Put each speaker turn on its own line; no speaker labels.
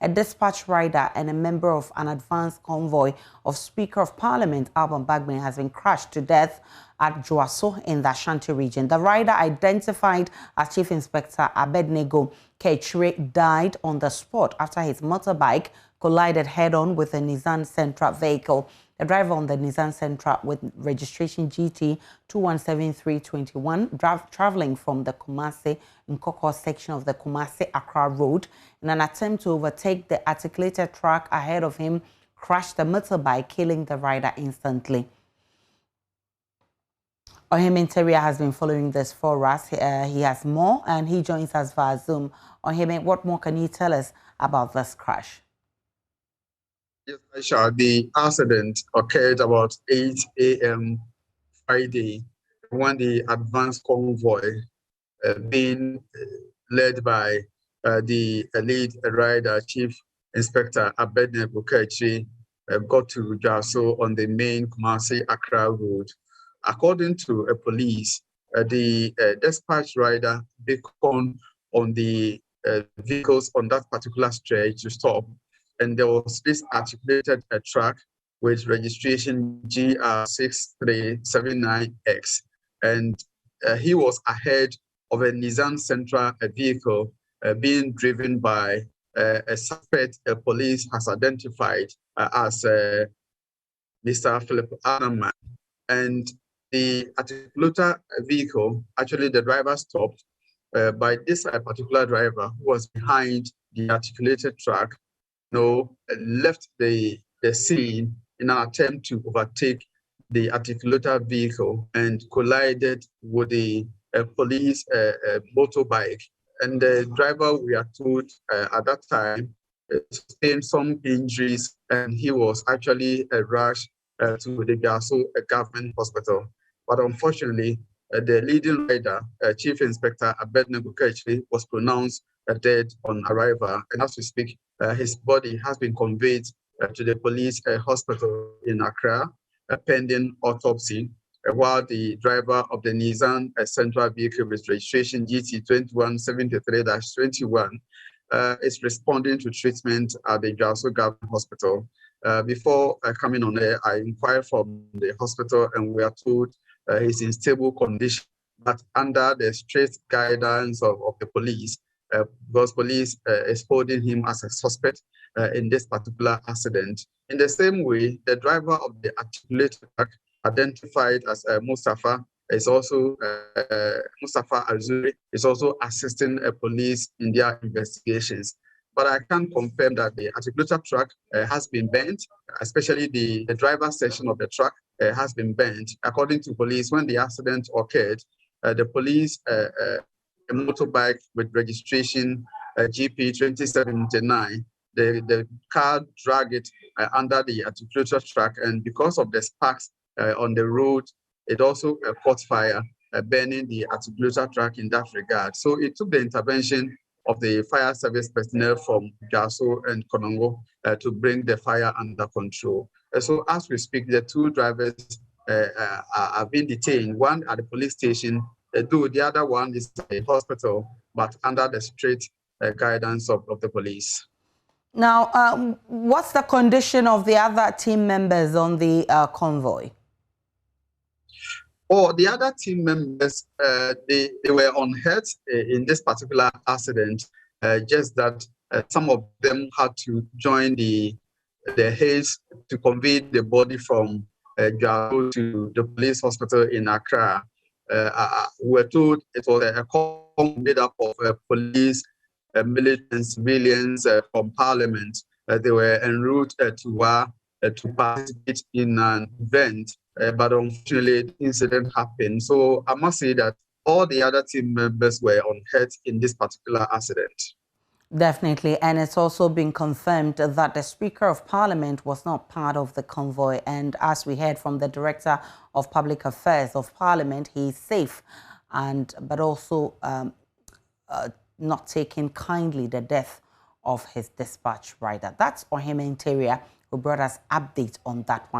a dispatch rider and a member of an advanced convoy of Speaker of Parliament Alban Bagbin has been crushed to death at Juaso in the Ashanti region. The rider, identified as Chief Inspector Abednego Kechre, died on the spot after his motorbike collided head-on with a Nissan Sentra vehicle. The driver on the Nissan Sentra, with registration GT 217321, traveling from the Kumasi Nkoko section of the Kumasi-Accra Road in an attempt to overtake the articulated truck ahead of him, crashed the motorbike, killing the rider instantly. Ohime Interior has been following this for us. He has more, and he joins us via Zoom. Ohime, what more can you tell us about this crash?
Yes, Aisha, the accident occurred about 8 a.m. Friday when the advanced convoy being led by the lead rider, Chief Inspector Abednego Kechre, got to Juaso on the main Kumasi-Accra road. According to police, the dispatch rider beckoned on the vehicles on that particular stretch to stop, and there was this articulated truck with registration GR6379X, and he was ahead of a Nissan Sentra vehicle being driven by a suspect police has identified as Mr. Philip Anaman. And the articulator vehicle, actually the driver stopped by this particular driver who was behind the articulated truck, left the scene in an attempt to overtake the articulator vehicle and collided with the police motorbike. And the driver, we are told at that time, sustained some injuries, and he was actually rushed to the Juaso government hospital. But unfortunately, the leading rider, Chief Inspector Abednego Kechre, was pronounced dead on arrival. And as we speak, his body has been conveyed to the police hospital in Accra, pending autopsy, while the driver of the Nissan Sentra vehicle with registration GT 2173-21 is responding to treatment at the Juaso Government Hospital. Before coming on air, I inquired from the hospital, and we are told he's in stable condition, but under the strict guidance of the police, because police is holding him as a suspect in this particular accident. In the same way, the driver of the articulated truck, identified as Mustafa, is also Mustafa Azuri, is also assisting police in their investigations. But I can confirm that the articulated truck has been bent, especially the driver's section of the truck has been bent. According to police, when the accident occurred, the police, a motorbike with registration GP 2079, the car dragged it under the articulated truck, and because of the sparks on the road, it also caught fire, burning the articulated truck in that regard. So it took the intervention of the fire service personnel from Juaso and Konongo to bring the fire under control. So as we speak, the two drivers are being detained, one at the police station, though the other one is at the hospital, but under the strict guidance of the police.
Now, what's the condition of the other team members on the convoy?
Oh, the other team members, they were unhurt in this particular accident, just that some of them had to join the haze to convey the body from Juaso to the police hospital in Accra. We were told it was a compound made up of police, military, and civilians from Parliament. They were en route to participate in an event. But unfortunately, the incident happened. So I must say that all the other team members were unhurt in this particular accident.
Definitely. And it's also been confirmed that the Speaker of Parliament was not part of the convoy. And as we heard from the Director of Public Affairs of Parliament, he is safe, but also not taking kindly the death of his dispatch rider. That's Ohime Interior, who brought us updates on that one.